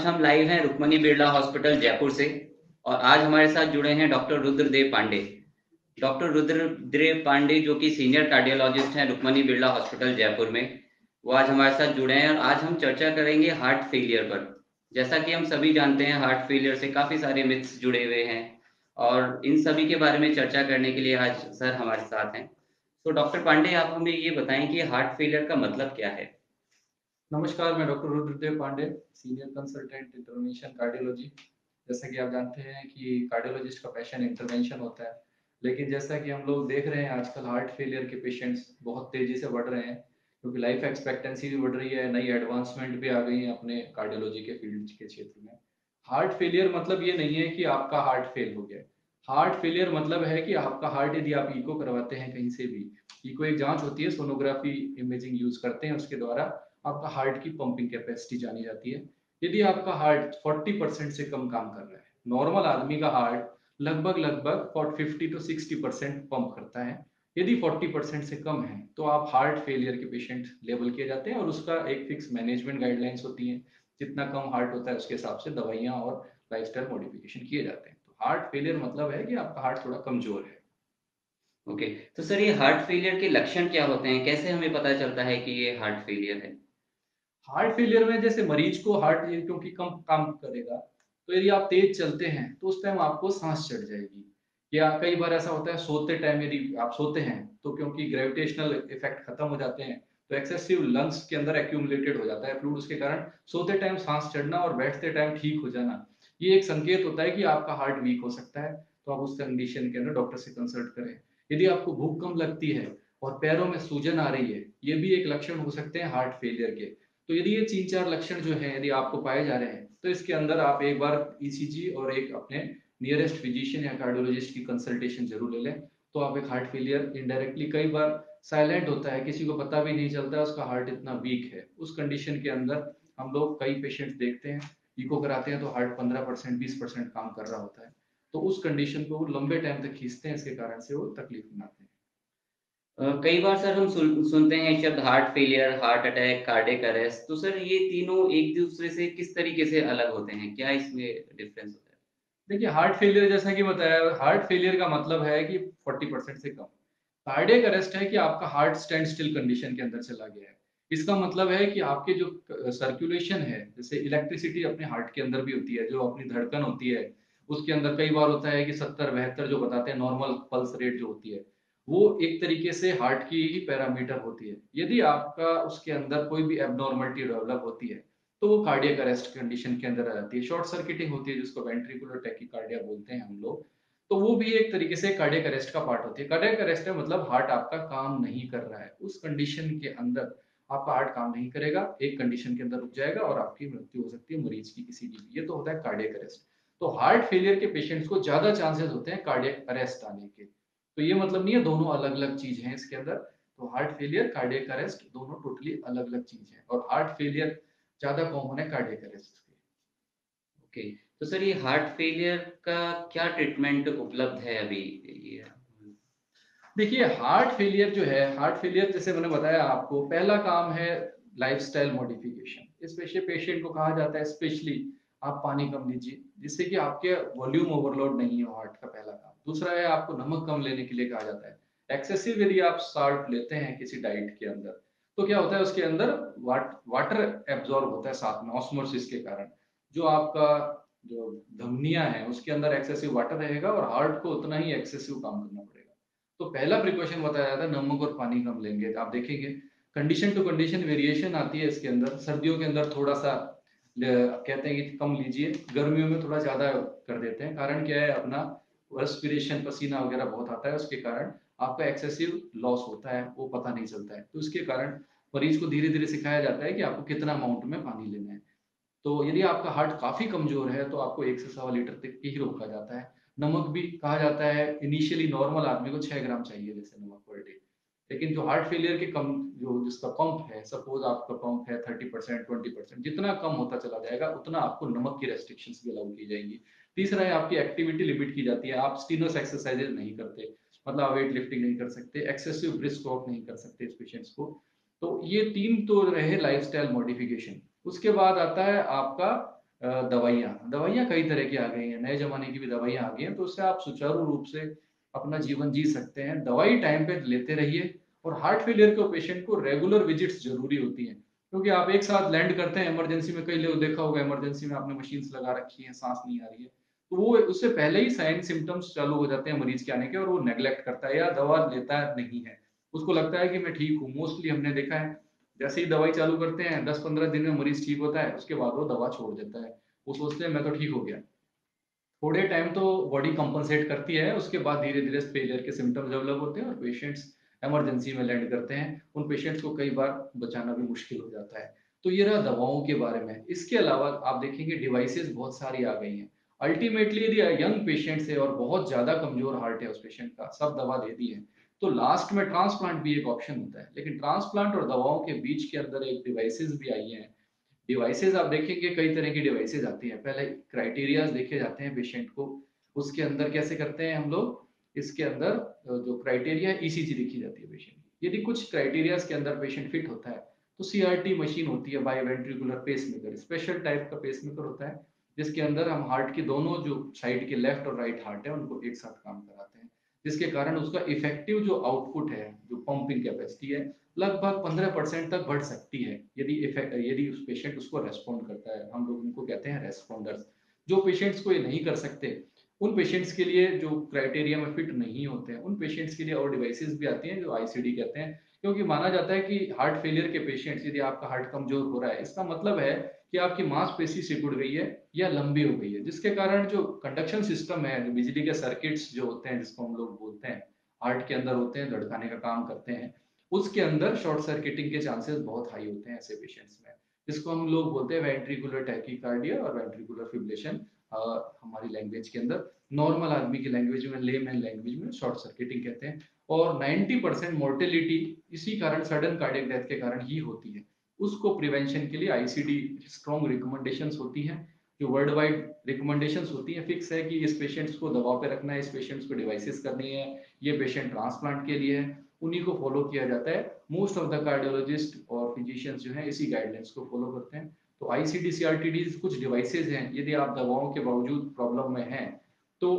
आज हम लाइव हैं रुक्मणी बिरला हॉस्पिटल जयपुर से। और आज हमारे साथ जुड़े हैं डॉक्टर रुद्रदेव पांडे। डॉक्टर रुद्रदेव पांडे जो कि सीनियर कार्डियोलॉजिस्ट हैं रुक्मणी बिरला हॉस्पिटल जयपुर में, वो आज हमारे साथ जुड़े हैं और आज हम चर्चा करेंगे हार्ट फेलियर पर। जैसा कि हम सभी जानते हैं, हार्ट फेलियर से काफ़ी सारे मिथ्स जुड़े हुए हैं और इन सभी के बारे में चर्चा करने के लिए आज सर हमारे साथ हैं। तो डॉक्टर पांडे, आप हमें ये बताएं कि हार्ट फेलियर का मतलब क्या है। नमस्कार, मैं doctor Rudradev Pandey, senior consultant intervention cardiology. जैसा कि आप जानते हैं कि कार्डियोलॉजिस्ट का पैशन इंटरवेंशन होता है, लेकिन जैसा कि हम लोग देख रहे हैं आजकल हार्ट फेलियर के पेशेंट्स बहुत तेजी से बढ़ रहे हैं, क्योंकि लाइफ एक्सपेक्टेंसी भी बढ़ रही है, नई एडवांसमेंट भी आ गई है अपने कार्डियोलॉजी के फील्ड के क्षेत्र में। हार्ट फेलियर मतलब ये नहीं है कि आपका हार्ट फेल हो गया। हार्ट फेलियर मतलब है कि आपका हार्ट, यदि आप इको करवाते हैं कहीं से भी, इको एक जांच होती है, सोनोग्राफी इमेजिंग यूज करते हैं, उसके द्वारा आपका हार्ट की पंपिंग कैपेसिटी जानी जाती है। यदि आपका हार्ट 40% से कम काम कर रहा है, नॉर्मल आदमी का हार्ट लगभग लगभग 50 टू 60% पंप करता है। यदि 40% से कम है तो आप हार्ट फेलियर के पेशेंट लेबल किए जाते हैं, और उसका एक फिक्स मैनेजमेंट गाइडलाइंस होती है। जितना कम हार्ट होता है उसके हिसाब से दवाइयां और लाइफस्टाइल मॉडिफिकेशन किए जाते हैं। तो हार्ट फेलियर मतलब है कि आपका हार्ट थोड़ा कमजोर है। ओके। तो सर, ये हार्ट फेलियर के लक्षण क्या होते हैं, कैसे हमें पता चलता है कि ये हार्ट फेलियर है। हार्ट फेलियर में जैसे मरीज को हार्ट क्योंकि कम काम करेगा, तो यदि आप तेज चलते हैं तो उस टाइम आपको सांस चढ़ जाएगी। या कई बार ऐसा होता है सोते टाइम, यदि आप सोते हैं तो क्योंकि ग्रेविटेशनल इफेक्ट खत्म हो जाते हैं, तो एक्सेसिव लंग्स के अंदर एक्यूमुलेटेड हो जाता है फ्लूइड, उसके कारण सोते टाइम सांस चढ़ना और बैठते टाइम ठीक हो जाना, ये एक संकेत होता है कि आपका हार्ट वीक हो सकता है। तो आप उस कंडीशन के अंदर डॉक्टर से कंसल्ट करें। यदि आपको भूख कम लगती है और पैरों में सूजन आ रही है, ये भी एक लक्षण हो सकते हैं हार्ट फेलियर के। तो यदि ये 3-4 लक्षण जो है यदि आपको पाए जा रहे हैं, तो इसके अंदर आप एक बार ईसीजी और एक अपने नियरेस्ट फिजिशियन या कार्डियोलॉजिस्ट की कंसल्टेशन जरूर ले लें। तो आप एक हार्ट फेलियर इनडायरेक्टली, कई बार साइलेंट होता है, किसी को पता भी नहीं चलता है उसका हार्ट इतना वीक है, उस कंडीशन के अंदर हम लोग कई पेशेंट देखते हैं, इको कराते हैं तो हार्ट 15% 20% काम कर रहा होता है। तो उस कंडीशन को वो लंबे टाइम तक खींचते हैं, इसके कारण से वो तकलीफ में आते हैं। कई बार सर हम सुनते हैं शब्द heart failure, heart attack, cardiac arrest. तो सर, ये तीनों एक दूसरे से किस तरीके से अलग होते हैं, क्या इसमें डिफरेंस होता है। देखिए, हार्ट फेलियर जैसा कि बताया, हार्ट फेलियर का मतलब है कि 40% से कम। कार्डियक अरेस्ट है कि आपका हार्ट स्टैंड स्टिल कंडीशन के अंदर चला गया है। इसका मतलब है कि आपके जो सर्कुलेशन है, जैसे इलेक्ट्रिसिटी अपने हार्ट के अंदर भी होती है, जो अपनी धड़कन होती है उसके अंदर कई बार होता है कि 70-72 जो बताते हैं नॉर्मल पल्स रेट जो होती है, वो एक तरीके से हार्ट की ही पैरामीटर होती है। यदि आपका उसके अंदर कोई भी एबनॉर्मलिटी डेवलप होती है, तो वो कार्डियक अरेस्ट कंडीशन के अंदर आ जाती है। शॉर्ट सर्किटिंग होती है जिसको वेंट्रिकुलर टैकीकार्डिया बोलते हैं हम लोग। तो वो भी एक तरीके से कार्डियक अरेस्ट का पार्ट होती है। कार्डियक अरेस्ट है मतलब हार्ट आपका काम नहीं कर रहा है, उस कंडीशन के अंदर आपका हार्ट काम नहीं करेगा, एक कंडीशन के अंदर रुक जाएगा और आपकी मृत्यु हो सकती है मरीज की किसी की भी। ये तो होता है कार्डियक अरेस्ट। तो हार्ट फेलियर के पेशेंट्स को ज्यादा चांसेस होते हैं कार्डियक अरेस्ट आने के। तो ये मतलब नहीं है दोनों अलग अलग चीज है इसके अंदर। तो हार्ट फेलियर, कार्डियक अरेस्ट दोनों टोटली अलग अलग चीज है, और हार्ट फेलियर ज्यादा कॉमन है कार्डियक अरेस्ट के। ओके। तो सर, ये हार्ट फेलियर का क्या ट्रीटमेंट उपलब्ध है अभी। ये देखिए, हार्ट फेलियर जो है, हार्ट फेलियर जैसे मैंने बताया आपको, पहला काम है लाइफस्टाइल मॉडिफिकेशन। इस पेशेंट को कहा जाता है स्पेशली आप पानी कम लीजिए, जिससे कि आपके वॉल्यूम ओवरलोड नहीं हो, हार्ट का पहला काम। दूसरा है आपको नमक कम लेने के लिए कहा जाता है। एक्सेसिव यदि आप साल्ट लेते हैं किसी डाइट के अंदर, तो क्या होता है उसके अंदर वाटर एब्जॉर्ब होता है साथ में ऑस्मोसिस के कारण। जो आपका जो धमनियां है उसके अंदर एक्सेसिव वाटर रहेगा और हार्ट को उतना ही एक्सेसिव काम करना पड़ेगा। तो पहला प्रिकॉशन बताया जाता है नमक और पानी कम लेंगे। तो आप देखेंगे कंडीशन टू कंडीशन वेरिएशन आती है इसके अंदर। सर्दियों के अंदर थोड़ा सा कहते हैं कि कम लीजिए, गर्मियों में थोड़ा ज्यादा कर देते हैं। कारण क्या है, अपना रेस्पिरेशन, पसीना वगैरह बहुत आता है, उसके कारण आपका एक्सेसिव लॉस होता है, वो पता नहीं चलता है। तो इसके कारण मरीज को धीरे धीरे सिखाया जाता है कि आपको कितना अमाउंट में पानी लेना है। तो यदि आपका हार्ट काफी कमजोर है तो आपको 1 से 1.25 लीटर तक ही रोका जाता है। नमक भी कहा जाता है इनिशियली नॉर्मल आदमी को 6 ग्राम चाहिए जैसे नमक पर डे। लेकिन जो हार्ट फेलियर के कम, जो जिसका पंप है, सपोज आपका पंप है 30% 20%, जितना कम होता चला जाएगा उतना आपको नमक की रेस्ट्रिक्शंस भी अलाउ की जाएंगी। तीसरा है आपकी एक्टिविटी लिमिट की जाती है। आप स्टीनोस एक्सरसाइजेज नहीं करते, मतलब आप वेट लिफ्टिंग नहीं कर सकते, एक्सेसिव ब्रिस्क वॉक नहीं कर सकते इस पेशेंट्स को। तो ये तीन तो रहे लाइफस्टाइल मॉडिफिकेशन। उसके बाद आता है आपका दवाइयाँ दवाइयाँ कई तरह की आ गई हैं, नए ज़माने की भी दवाइयाँ आ गई हैं, तो उससे आप सुचारू रूप से अपना जीवन जी सकते हैं। दवाई टाइम पे लेते रहिए और हार्ट फेलियर के पेशेंट को रेगुलर विजिट्स ज़रूरी होती हैं, क्योंकि आप एक साथ लैंड करते हैं इमरजेंसी में, कई लोग देखा होगा इमरजेंसी में आपने मशीन्स लगा रखी हैं, साँस नहीं आ रही है, तो वो उससे पहले ही साइन सिम्पटम्स चालू हो जाते हैं मरीज़ के आने के और वो नेग्लेक्ट करता है या दवा लेता नहीं है। उसको लगता है कि मैं ठीक हूँ, मोस्टली हमने देखा है, जैसे ही दवाई चालू करते हैं 10-15 दिन में मरीज़ ठीक होता है, उसके बाद वो दवा छोड़ देता है। वो सोचते हैं मैं तो ठीक हो गया। थोड़े टाइम तो बॉडी कंपनसेट करती है, उसके बाद धीरे-धीरे फेलियर के सिम्पटम्स डेवलप होते हैं और पेशेंट्स इमरजेंसी में लैंड करते हैं। उन पेशेंट्स को कई बार बचाना भी मुश्किल हो जाता है। तो ये रहा दवाओं के बारे में। इसके अलावा आप देखेंगे डिवाइसेज़ बहुत सारी आ गई हैं। अल्टीमेटली यदि यंग पेशेंट्स है और बहुत ज़्यादा कमज़ोर हार्ट है उस पेशेंट का, सब दवा दे दी है, तो लास्ट में ट्रांसप्लांट भी एक ऑप्शन होता है। लेकिन ट्रांसप्लांट और दवाओं के बीच के अंदर एक डिवाइसेज़ भी आई हैं। डिवाइसेज़ आप देखेंगे कई तरह की डिवाइसेज़ आती हैं। पहले क्राइटेरियाज़ देखे जाते हैं पेशेंट को, उसके अंदर कैसे करते हैं हम लोग, इसके अंदर जो क्राइटेरिया है ईसीजी देखी जाती है पेशेंट की। यदि कुछ क्राइटेरियाज़ के अंदर पेशेंट फिट होता है, तो सीआरटी मशीन होती है, बायोवेंट्रिकुलर पेसमेकर, स्पेशल टाइप का पेसमेकर होता है, जिसके अंदर हम हार्ट की दोनों जो साइड के लेफ्ट और राइट हार्ट है, उनको एक साथ काम कराते हैं। जिसके कारण उसका इफेक्टिव जो आउटपुट है, जो पंपिंग कैपेसिटी है, लगभग 15% तक बढ़ सकती है, यदि उस पेशेंट उसको रेस्पॉन्ड करता है। हम लोग उनको कहते हैं रेस्पॉन्डर्स। जो पेशेंट्स को ये नहीं कर सकते, उन पेशेंट्स के लिए जो क्राइटेरिया में फिट नहीं होते हैं, उन पेशेंट्स के लिए और डिवाइसेस भी आती हैं जो आईसीडी कहते हैं। क्योंकि माना जाता है कि हार्ट फेलियर के पेशेंट्स, यदि आपका हार्ट कमजोर हो रहा है, इसका मतलब है कि आपकी मांसपेशी सिकुड़ गई है या लंबी हो गई है, जिसके कारण जो कंडक्शन सिस्टम है, जो बिजली के सर्किट्स जो होते हैं, जिसको हम लोग बोलते हैं, हार्ट के अंदर होते हैं, धड़काने का काम करते हैं, उसके अंदर शॉर्ट सर्किटिंग के चांसेस बहुत हाई होते हैं ऐसे पेशेंट्स में, जिसको हम लोग बोलते हैं वेंट्रिकुलर टैकीकार्डिया और वेंट्रिकुलर फिब्रिलेशन, हमारी लैंग्वेज के अंदर। नॉर्मल आदमी की लैंग्वेज में, लेमैन लैंग्वेज में शॉर्ट सर्किटिंग कहते हैं। और 90% मोर्टेलिटी इसी कारण, सडन कार्डियक डेथ के कारण ही होती है। उसको प्रिवेंशन के लिए आईसीडी स्ट्रॉन्ग रिकमेंडेशंस होती हैं, जो वर्ल्ड वाइड रिकमेंडेशंस होती हैं, फिक्स है कि इस पेशेंट्स को दवा पे रखना है, इस पेशेंट्स को डिवाइसेस करनी है, ये पेशेंट ट्रांसप्लांट के लिए है, उन्हीं को फॉलो किया जाता है। मोस्ट ऑफ द कार्डियोलॉजिस्ट और फिजिशियंस जो हैं इसी गाइडलाइंस को फॉलो करते हैं। तो आईसीडी सीआरटीडी कुछ डिवाइसेज हैं, यदि आप दवाओं के बावजूद प्रॉब्लम में हैं, तो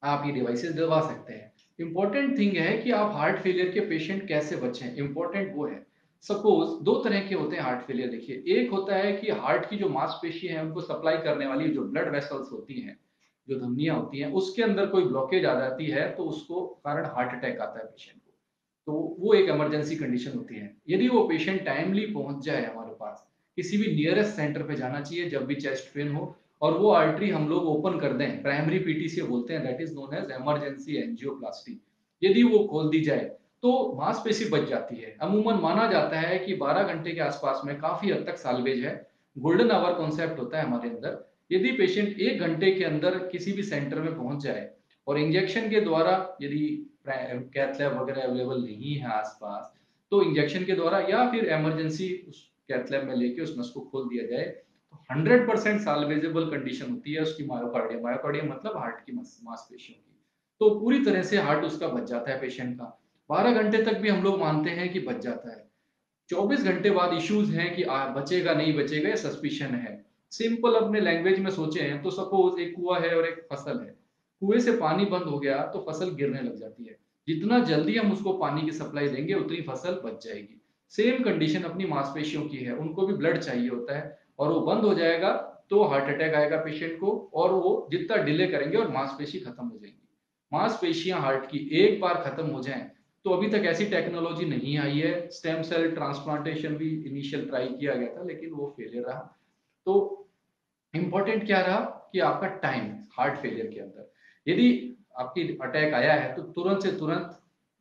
आप ये डिवाइसेस दिलवा सकते हैं। इंपॉर्टेंट थिंग है कि आप हार्ट फेलियर के पेशेंट कैसे बचें, इंपॉर्टेंट वो है। सपोज दो तरह के होते हैं हार्ट फेलियर, देखिए, एक होता है कि हार्ट की जो मांसपेशी है उनको सप्लाई करने वाली जो ब्लड वेसल्स होती हैं, जो धमनियां होती हैं, उसके अंदर कोई ब्लॉकेज आ जाती है, तो उसको कारण हार्ट अटैक आता है पेशेंट को। तो वो एक इमरजेंसी कंडीशन होती है। यदि वो पेशेंट टाइमली पहुंच जाए हमारे पास, किसी भी नियरेस्ट सेंटर पे जाना चाहिए जब भी चेस्ट पेन हो, और वो आर्टरी हम लोग ओपन कर दें, प्राइमरी पीटीसी बोलते हैं, that is known as emergency angioplasty. यदि वो खोल दी जाए तो मांसपेशी बच जाती है। अमूमन माना जाता है कि 12 घंटे के आसपास में काफी हद तक साल्वेज है। गोल्डन आवर कॉन्सेप्ट होता है हमारे अंदर। यदि पेशेंट 1 घंटे के अंदर किसी भी सेंटर में पहुंच जाए और इंजेक्शन के द्वारा, यदि कैथ लैब वगैरह अवेलेबल नहीं है आसपास, तो इंजेक्शन के द्वारा या फिर इमरजेंसी उस कैथ लैब में लेके उस नस को खोल दिया जाए, तो 100% साल्वेजेबल कंडीशन होती है उसकी मायोकार्डियम। मायोकार्डियम मतलब हार्ट की मांसपेशियों की। तो पूरी तरह से हार्ट उसका बच जाता है पेशेंट का। 12 घंटे तक भी हम लोग मानते हैं कि बच जाता है। 24 घंटे बाद इश्यूज हैं कि बचेगा नहीं बचेगा, ये सस्पिशन है। सिंपल अपने लैंग्वेज में सोचे हैं तो सपोज एक कुआं है और एक फसल है। कुएं से पानी बंद हो गया तो फसल गिरने लग जाती है। जितना जल्दी हम उसको पानी की सप्लाई देंगे उतनी फसल बच जाएगी। सेम कंडीशन अपनी मांसपेशियों की है, उनको भी ब्लड चाहिए होता है, और वो बंद हो जाएगा तो हार्ट अटैक आएगा पेशेंट को, और वो जितना डिले करेंगे और मांसपेशी खत्म हो जाएगी। मांसपेशियां हार्ट की एक बार खत्म हो जाएं, तो अभी तक ऐसी टेक्नोलॉजी नहीं आई है। स्टेम सेल ट्रांसप्लांटेशन भी इनिशियल ट्राई किया गया था, लेकिन वो फेलियर रहा। तो इंपॉर्टेंट क्या रहा कि आपका टाइम हार्ट फेलियर के अंदर, यदि आपकी अटैक आया है तो तुरंत से तुरंत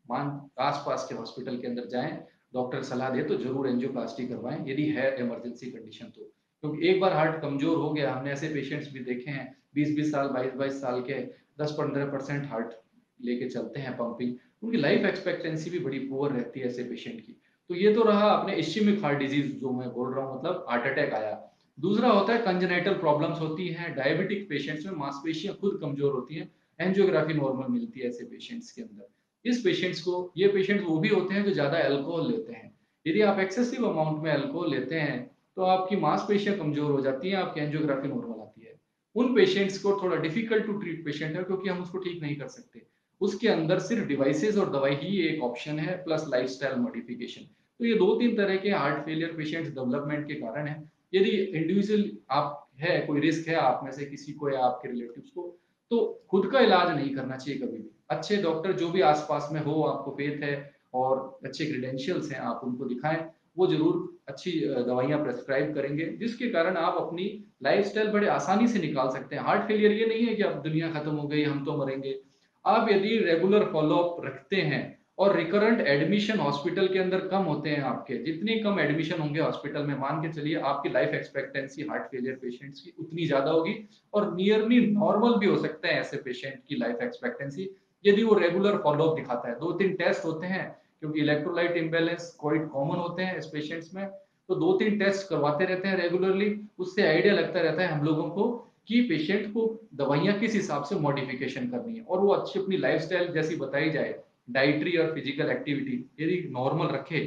मान आसपास के हॉस्पिटल के अंदर जाएं। डॉक्टर सलाह दे तो जरूर एंजियोप्लास्टी करवाएं यदि है इमरजेंसी कंडीशन तो। क्योंकि एक बार हार्ट कमजोर हो गया, हमने ऐसे पेशेंट्स भी देखे हैं, 20-20 साल, 22-22 साल के, 10-15% हार्ट लेके चलते हैं पंपिंग, उनकी लाइफ एक्सपेक्टेंसी भी बड़ी पुअर रहती है ऐसे पेशेंट की। तो ये तो रहा अपने इश्यमिक हार्ट डिजीज जो मैं बोल रहा हूँ, मतलब हार्ट अटैक आया। दूसरा होता है कंजेनाइटल प्रॉब्लम्स होती हैं, डायबिटिक पेशेंट्स में मांसपेशियां खुद कमजोर होती हैं, एंजियोग्राफी नॉर्मल मिलती है ऐसे पेशेंट्स के अंदर। इस पेशेंट्स को, ये पेशेंट्स वो भी होते हैं जो ज्यादा अल्कोहल लेते हैं। यदि आप एक्सेसिव अमाउंट में अल्कोहल लेते हैं तो आपकी मांसपेशियां कमजोर हो जाती हैं, आपकी एंजियोग्राफी नॉर्मल आती है। उन पेशेंट्स को थोड़ा डिफिकल्ट टू ट्रीट पेशेंट है, क्योंकि हम उसको ठीक नहीं कर सकते। उसके अंदर सिर्फ डिवाइसेस और दवाई ही एक ऑप्शन है, प्लस लाइफस्टाइल मॉडिफिकेशन। तो ये 2-3 तरह के हार्ट फेलियर पेशेंट्स डेवलपमेंट के कारण है। यदि इंडिविजुअल आप है, कोई रिस्क है आप में से किसी को या आपके रिलेटिव्स को, तो खुद का इलाज नहीं करना चाहिए कभी भी। अच्छे डॉक्टर जो भी आस-पास में हो, आपको फेथ है और अच्छे क्रेडेंशियल्स हैं, आप उनको दिखाएँ। वो ज़रूर अच्छी दवाइयाँ प्रेस्क्राइब करेंगे, जिसके कारण आप अपनी लाइफ़स्टाइल बड़े आसानी से निकाल सकते हैं। हार्ट फेलियर ये नहीं है कि अब दुनिया खत्म हो गई, हम तो मरेंगे। आप यदि रेगुलर फ़ॉलो-अप रखते हैं और रिकरेंट एडमिशन हॉस्पिटल के अंदर कम होते हैं आपके, जितनी कम एडमिशन होंगे हॉस्पिटल में, मान के चलिए आपकी life expectancy heart failure patients की उतनी ज़्यादा होगी, और नियरली नॉर्मल भी हो सकते हैं ऐसे पेशेंट की लाइफ़ एक्सपेक्टेंसी, यदि वो रेगुलर फ़ॉलो-अप दिखाता है। 2-3 टेस्ट होते हैं, क्योंकि इलेक्ट्रोलाइट इम्बैलेंस क्वाइट कॉमन होते हैं इस पेशेंट्स में, तो 2-3 टेस्ट करवाते रहते हैं रेगुलरली। उससे आइडिया लगता रहता है हम लोगों को कि पेशेंट को दवाइयाँ किस हिसाब से मॉडिफिकेशन करनी है, और वो अच्छी अपनी लाइफ़स्टाइल जैसी बताई जाए, डाइटरी और फिजिकल एक्टिविटी यदि नॉर्मल रखे,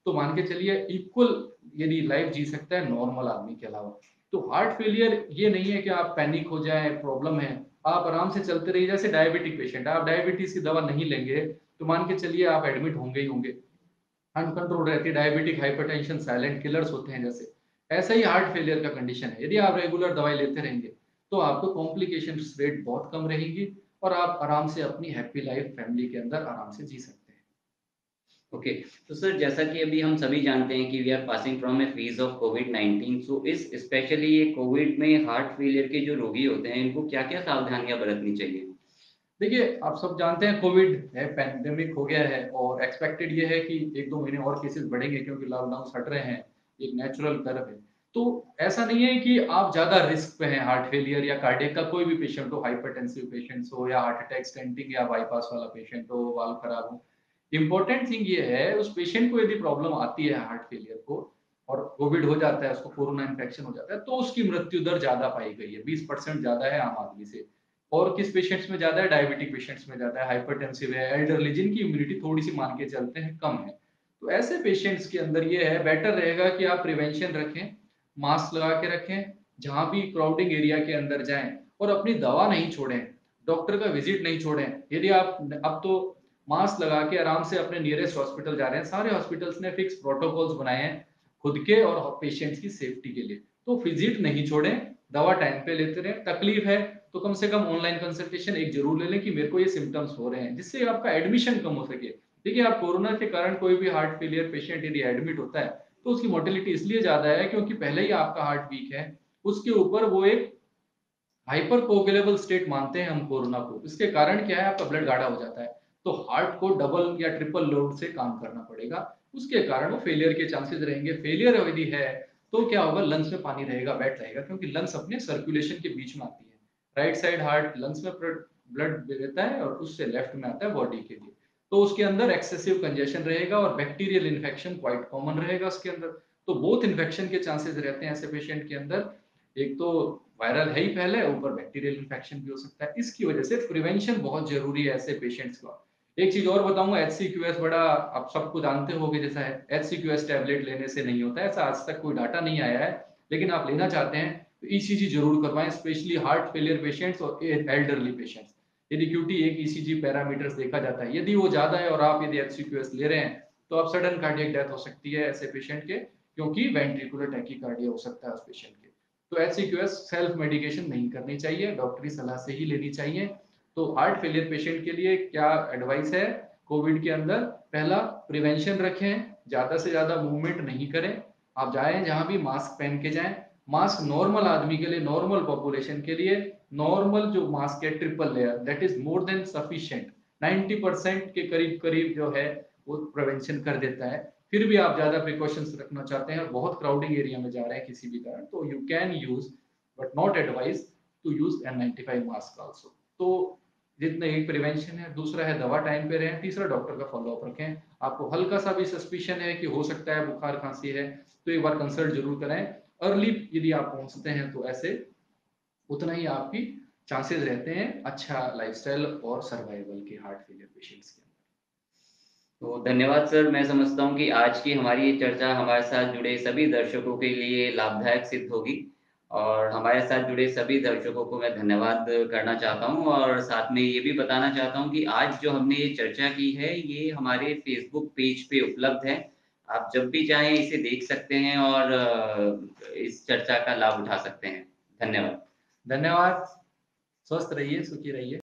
तो मान के चलिए इक्वल यदि लाइफ जी सकता है नॉर्मल आदमी के अलावा। तो हार्ट फेलियर ये नहीं है कि आप पैनिक हो जाए, प्रॉब्लम है, आप आराम से चलते रहिए। जैसे डायबिटिक पेशेंट, आप डायबिटीज की दवा नहीं लेंगे तो मान के चलिए आप एडमिट होंगे ही होंगे, अनकंट्रोल रहती है। डायबिटिक हाइपरटेंशन साइलेंट किलर्स होते हैं जैसे, ऐसा ही हार्ट फेलियर का कंडीशन है। यदि आप रेगुलर दवाई लेते रहेंगे तो आपको कॉम्प्लिकेशन रेट बहुत कम रहेगी, और आप आराम से अपनी हैप्पी लाइफ फैमिली के अंदर आराम से जी सकते हैं। ओके। तो सर, जैसा कि अभी हम सभी जानते हैं कि we are passing from a phase of कोविड-19, सो इस स्पेशली ये कोविड में हार्ट फेलियर के जो रोगी होते हैं, इनको क्या-क्या सावधानियां बरतनी चाहिए? देखिए, आप सब जानते हैं कोविड है, पैंडेमिक हो गया है, और एक्सपेक्टेड ये है कि 1-2 महीने और केसेस बढ़ेंगे, क्योंकि लॉकडाउन हट रहे हैं, एक नेचुरल कर्व है। तो ऐसा नहीं है कि आप ज़्यादा रिस्क पे हैं हार्ट फेलियर या कार्डियक का कोई भी पेशेंट हो, हाइपरटेंसिव पेशेंट्स हो या हार्ट अटैक, स्टेंटिंग या बाईपास वाला पेशेंट हो, वाल्व खराब हो। इम्पोर्टेंट थिंग ये है, उस पेशेंट को यदि प्रॉब्लम आती है हार्ट फेलियर को और कोविड हो जाता है, उसको कोरोना इन्फेक्शन हो जाता है, तो उसकी मृत्यु दर ज़्यादा पाई गई है, 20% ज़्यादा है आम आदमी से। और किस पेशेंट्स में ज़्यादा है? डायबिटिक पेशेंट्स में ज़्यादा है, हाइपरटेंसिव है, एल्डरली जिनकी इम्यूनिटी थोड़ी-सी मान के चलते हैं कम है। तो ऐसे पेशेंट्स के अंदर ये है, बेटर रहेगा कि आप प्रिवेंशन रखें, मास्क लगा के रखें, जहाँ भी क्राउडिंग एरिया के अंदर जाएँ, और अपनी दवा नहीं छोड़ें, डॉक्टर का विज़िट नहीं छोड़ें। यदि आप अब तो मास्क लगा के आराम से अपने नियरेस्ट हॉस्पिटल जा रहे हैं, सारे हॉस्पिटल्स ने फिक्स प्रोटोकॉल्स बनाए हैं खुद के और पेशेंट्स की सेफ्टी के लिए। तो विज़िट नहीं छोड़ें, दवा टाइम पे लेते रहें, तकलीफ है तो कम से कम ऑनलाइन कंसल्टेशन एक जरूर ले लें कि मेरे को ये सिम्टम्स हो रहे हैं, जिससे आपका एडमिशन कम हो सके। देखिए, आप कोरोना के कारण कोई भी हार्ट फेलियर पेशेंट यदि एडमिट होता है, तो उसकी मोर्टेलिटी इसलिए ज्यादा है क्योंकि पहले ही आपका हार्ट वीक है, उसके ऊपर वो एक हाइपर कोगुलेबल स्टेट मानते हैं हम कोरोना को। इसके कारण क्या है, आपका ब्लड गाढ़ा हो जाता है, तो हार्ट को डबल या ट्रिपल लोड से काम करना पड़ेगा। उसके कारण वो फेलियर के चांसेस रहेंगे। फेलियर यदि है तो क्या होगा, लंग्स में पानी रहेगा, वेट रहेगा, क्योंकि लंग्स अपने सर्कुलेशन के बीच में आती है। राइट साइड हार्ट लंग्स में ब्लड देता है और उससे लेफ्ट में आता है बॉडी के लिए। तो उसके अंदर एक्सेसिव कंजेशन रहेगा और बैक्टीरियल इन्फेक्शन क्वाइट कॉमन रहेगा उसके अंदर। तो बोथ इन्फेक्शन के चांसेस रहते हैं ऐसे पेशेंट के अंदर। एक तो वायरल है ही पहले, ऊपर बैक्टीरियल इन्फेक्शन भी हो सकता है। इसकी वजह से प्रिवेंशन बहुत जरूरी है ऐसे पेशेंट्स का। एक चीज और बताऊंगा, HCQS बड़ा आप सबको जानते होंगे जैसा है, HCQS टैबलेट लेने से नहीं होता है, ऐसा आज तक कोई डाटा नहीं आया है। लेकिन आप लेना चाहते हैं तो ECG जरूर करवाएं, स्पेशली हार्ट फेलियर पेशेंट्स और एल्डरली पेशेंट्स। यदि QT एक ECG पैरामीटर्स देखा जाता है, यदि वो ज्यादा है और आप यदि HCQS ले रहे हैं, तो आप सडन कार्डियक डेथ हो सकती है ऐसे पेशेंट के, क्योंकि वेंट्रिकुलर टैकीकार्डिया हो सकता है उस पेशेंट के। तो HCQS सेल्फ मेडिकेशन नहीं करनी चाहिए, डॉक्टरी सलाह से ही लेनी चाहिए। तो हार्ट फेलियर पेशेंट के लिए क्या एडवाइस है कोविड के अंदर? पहला, प्रिवेंशन रखें, ज्यादा से ज्यादा मूवमेंट नहीं करें। आप जाएं जहां भी मास्क पहन के जाएं। मास्क नॉर्मल आदमी के लिए, नॉर्मल पॉपुलेशन के लिए, नॉर्मल जो मास्क है triple layer, that is more than sufficient. 90% के करीब करीब जो है वो प्रिवेंशन कर देता है। फिर भी आप ज्यादा प्रिकॉशंस रखना चाहते हैं और बहुत क्राउडिंग एरिया में जा रहे हैं किसी भी कारण, तो you can use, but not advise to use N95 mask also. तो जितना एक प्रिवेंशन है, दूसरा है दवा टाइम पे रहें, तीसरा डॉक्टर का फॉलोअप रखें। आपको हल्का सा भी सस्पिशन है कि हो सकता है बुखार खांसी है, तो एक बार कंसल्ट जरूर करें। अर्ली यदि आप पहुंचते हैं तो ऐसे उतना ही आपकी चांसेस रहते हैं अच्छा लाइफस्टाइल और सर्वाइवल के हार्ट फेलियर पेशेंट्स के। तो धन्यवाद सर। मैं समझता हूँ कि आज की हमारी ये चर्चा हमारे साथ जुड़े सभी दर्शकों के लिए लाभदायक सिद्ध होगी, और हमारे साथ जुड़े सभी दर्शकों को मैं धन्यवाद करना चाहता हूँ, और साथ में ये भी बताना चाहता हूँ कि आज जो हमने ये चर्चा की है ये हमारे फेसबुक पेज पे उपलब्ध है। आप जब भी चाहें इसे देख सकते हैं और इस चर्चा का लाभ उठा सकते हैं। धन्यवाद। धन्यवाद। स्वस्थ रहिए, सुखी रहिए।